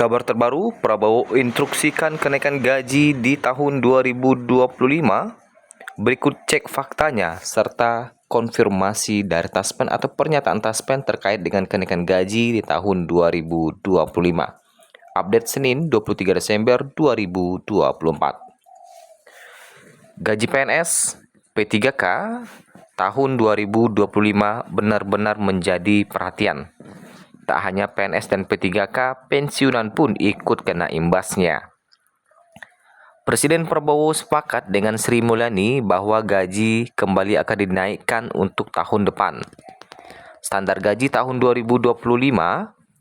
Kabar terbaru, Prabowo instruksikan kenaikan gaji di tahun 2025. Berikut cek faktanya serta konfirmasi dari Taspen atau pernyataan Taspen terkait dengan kenaikan gaji di tahun 2025. Update Senin 23 Desember 2024. Gaji PNS P3K tahun 2025 benar-benar menjadi perhatian. Tak hanya PNS dan P3K, pensiunan pun ikut kena imbasnya. Presiden Prabowo sepakat dengan Sri Mulyani bahwa gaji kembali akan dinaikkan untuk tahun depan. Standar gaji tahun 2025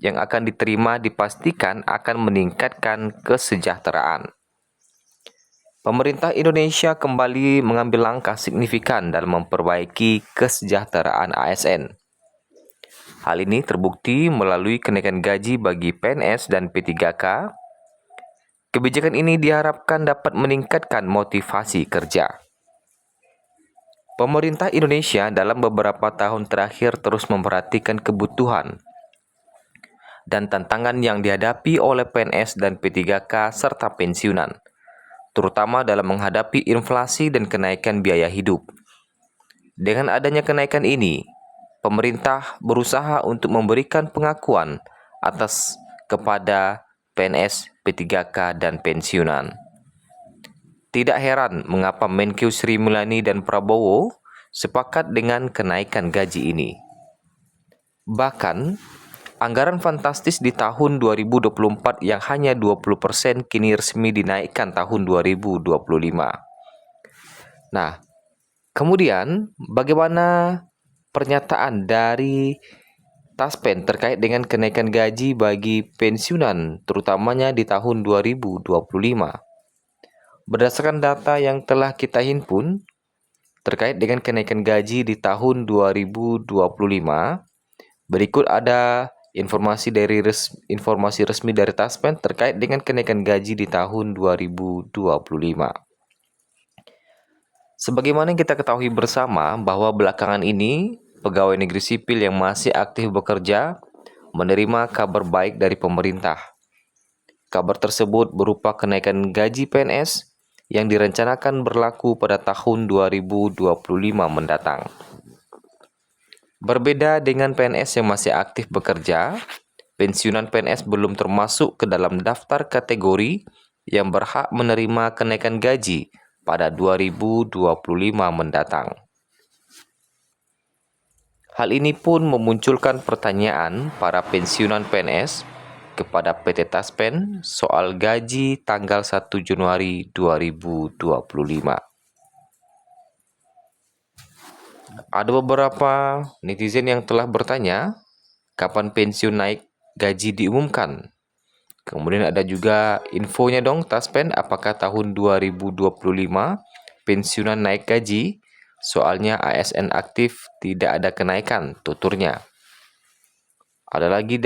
yang akan diterima dipastikan akan meningkatkan kesejahteraan. Pemerintah Indonesia kembali mengambil langkah signifikan dalam memperbaiki kesejahteraan ASN. Hal ini terbukti melalui kenaikan gaji bagi PNS dan P3K. Kebijakan ini diharapkan dapat meningkatkan motivasi kerja. Pemerintah Indonesia dalam beberapa tahun terakhir terus memperhatikan kebutuhan dan tantangan yang dihadapi oleh PNS dan P3K serta pensiunan, terutama dalam menghadapi inflasi dan kenaikan biaya hidup. Dengan adanya kenaikan ini, pemerintah berusaha untuk memberikan pengakuan atas kepada PNS, P3K, dan pensiunan. Tidak heran mengapa Menkeu Sri Mulyani dan Prabowo sepakat dengan kenaikan gaji ini. Bahkan, anggaran fantastis di tahun 2024 yang hanya 20% kini resmi dinaikkan tahun 2025. Nah, kemudian bagaimana pernyataan dari Taspen terkait dengan kenaikan gaji bagi pensiunan, terutamanya di tahun 2025. Berdasarkan data yang telah kita himpun terkait dengan kenaikan gaji di tahun 2025, berikut ada informasi resmi dari Taspen terkait dengan kenaikan gaji di tahun 2025. Sebagaimana yang kita ketahui bersama bahwa belakangan ini pegawai negeri sipil yang masih aktif bekerja menerima kabar baik dari pemerintah. Kabar tersebut berupa kenaikan gaji PNS yang direncanakan berlaku pada tahun 2025 mendatang. Berbeda dengan PNS yang masih aktif bekerja, pensiunan PNS belum termasuk ke dalam daftar kategori yang berhak menerima kenaikan gaji pada 2025 mendatang. Hal ini pun memunculkan pertanyaan para pensiunan PNS kepada PT Taspen soal gaji tanggal 1 Januari 2025. Ada beberapa netizen yang telah bertanya, kapan pensiun naik gaji diumumkan? Kemudian ada juga infonya dong Taspen, apakah tahun 2025 pensiunan naik gaji? Soalnya ASN aktif tidak ada kenaikan, tuturnya. Ada lagi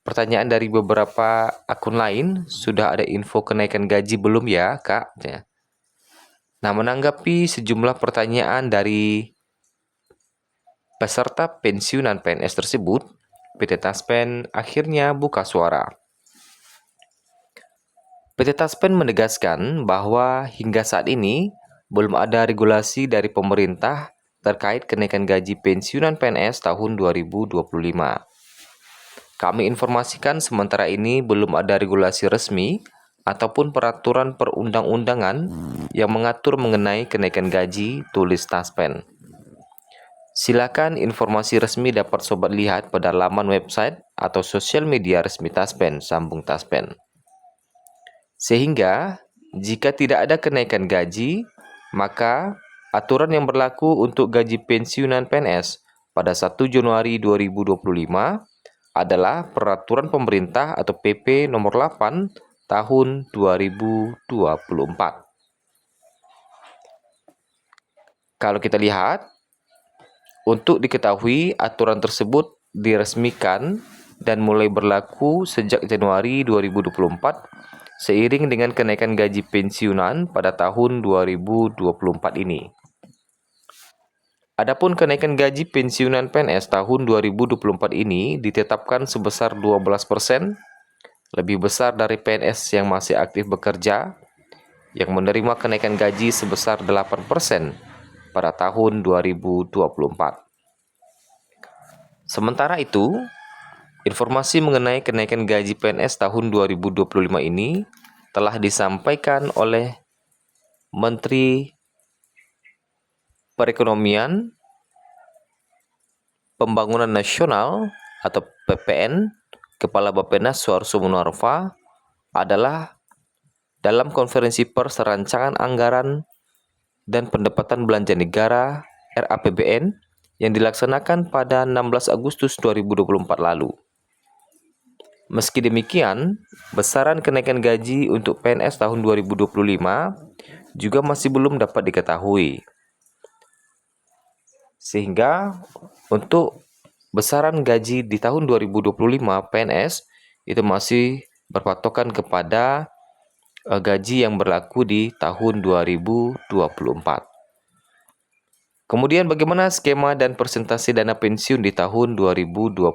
pertanyaan dari beberapa akun lain, sudah ada info kenaikan gaji belum ya, Kak? Nah, menanggapi sejumlah pertanyaan dari peserta pensiunan PNS tersebut, PT Taspen akhirnya buka suara. PT Taspen menegaskan bahwa hingga saat ini belum ada regulasi dari pemerintah terkait kenaikan gaji pensiunan PNS tahun 2025. Kami informasikan sementara ini belum ada regulasi resmi ataupun peraturan perundang-undangan yang mengatur mengenai kenaikan gaji, tulis Taspen. Silakan informasi resmi dapat sobat lihat pada laman website atau sosial media resmi Taspen, sambung Taspen. Sehingga, jika tidak ada kenaikan gaji, maka aturan yang berlaku untuk gaji pensiunan PNS pada 1 Januari 2025 adalah Peraturan Pemerintah atau PP nomor 8 tahun 2024. Kalau kita lihat, untuk diketahui aturan tersebut diresmikan dan mulai berlaku sejak Januari 2024 seiring dengan kenaikan gaji pensiunan pada tahun 2024 ini. Adapun kenaikan gaji pensiunan PNS tahun 2024 ini ditetapkan sebesar 12% lebih besar dari PNS yang masih aktif bekerja yang menerima kenaikan gaji sebesar 8% pada tahun 2024. Sementara itu, informasi mengenai kenaikan gaji PNS tahun 2025 ini telah disampaikan oleh Menteri Perekonomian Pembangunan Nasional atau PPN, Kepala Bappenas Suharso Monoarfa adalah dalam konferensi pers rancangan anggaran dan pendapatan belanja negara RAPBN yang dilaksanakan pada 16 Agustus 2024 lalu. Meski demikian, besaran kenaikan gaji untuk PNS tahun 2025 juga masih belum dapat diketahui. Sehingga untuk besaran gaji di tahun 2025 PNS itu masih berpatokan kepada gaji yang berlaku di tahun 2024. Kemudian bagaimana skema dan persentase dana pensiun di tahun 2025?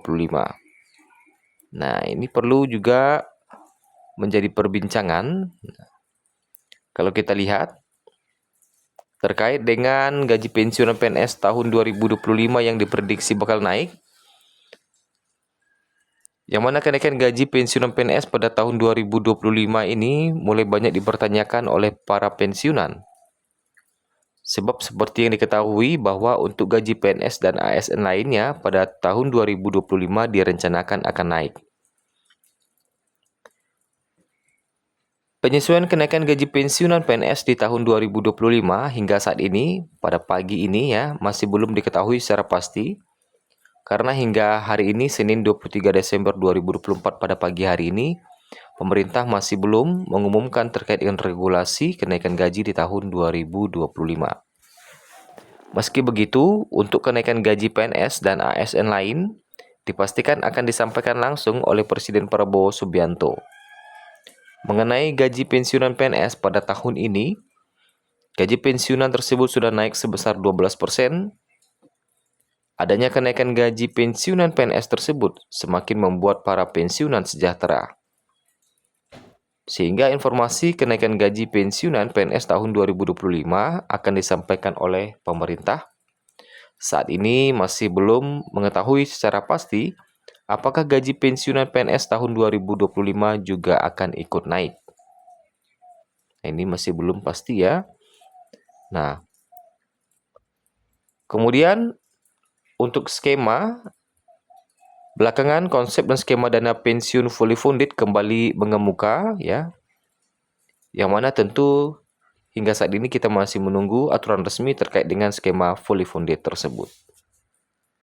Nah, ini perlu juga menjadi perbincangan. Kalau kita lihat terkait dengan gaji pensiunan PNS tahun 2025 yang diprediksi bakal naik, yang mana kenaikan gaji pensiunan PNS pada tahun 2025 ini mulai banyak dipertanyakan oleh para pensiunan. Sebab seperti yang diketahui bahwa untuk gaji PNS dan ASN lainnya pada tahun 2025 direncanakan akan naik. Penyesuaian kenaikan gaji pensiunan PNS di tahun 2025 hingga saat ini, pada pagi ini ya, masih belum diketahui secara pasti. Karena hingga hari ini, Senin 23 Desember 2024 pada pagi hari ini, pemerintah masih belum mengumumkan terkait dengan regulasi kenaikan gaji di tahun 2025. Meski begitu, untuk kenaikan gaji PNS dan ASN lain, dipastikan akan disampaikan langsung oleh Presiden Prabowo Subianto. Mengenai gaji pensiunan PNS pada tahun ini, gaji pensiunan tersebut sudah naik sebesar 12%. Adanya kenaikan gaji pensiunan PNS tersebut semakin membuat para pensiunan sejahtera. Sehingga informasi kenaikan gaji pensiunan PNS tahun 2025 akan disampaikan oleh pemerintah. Saat ini masih belum mengetahui secara pasti apakah gaji pensiunan PNS tahun 2025 juga akan ikut naik. Ini masih belum pasti ya. Nah, kemudian untuk skema, belakangan konsep dan skema dana pensiun fully funded kembali mengemuka ya. Yang mana tentu hingga saat ini kita masih menunggu aturan resmi terkait dengan skema fully funded tersebut.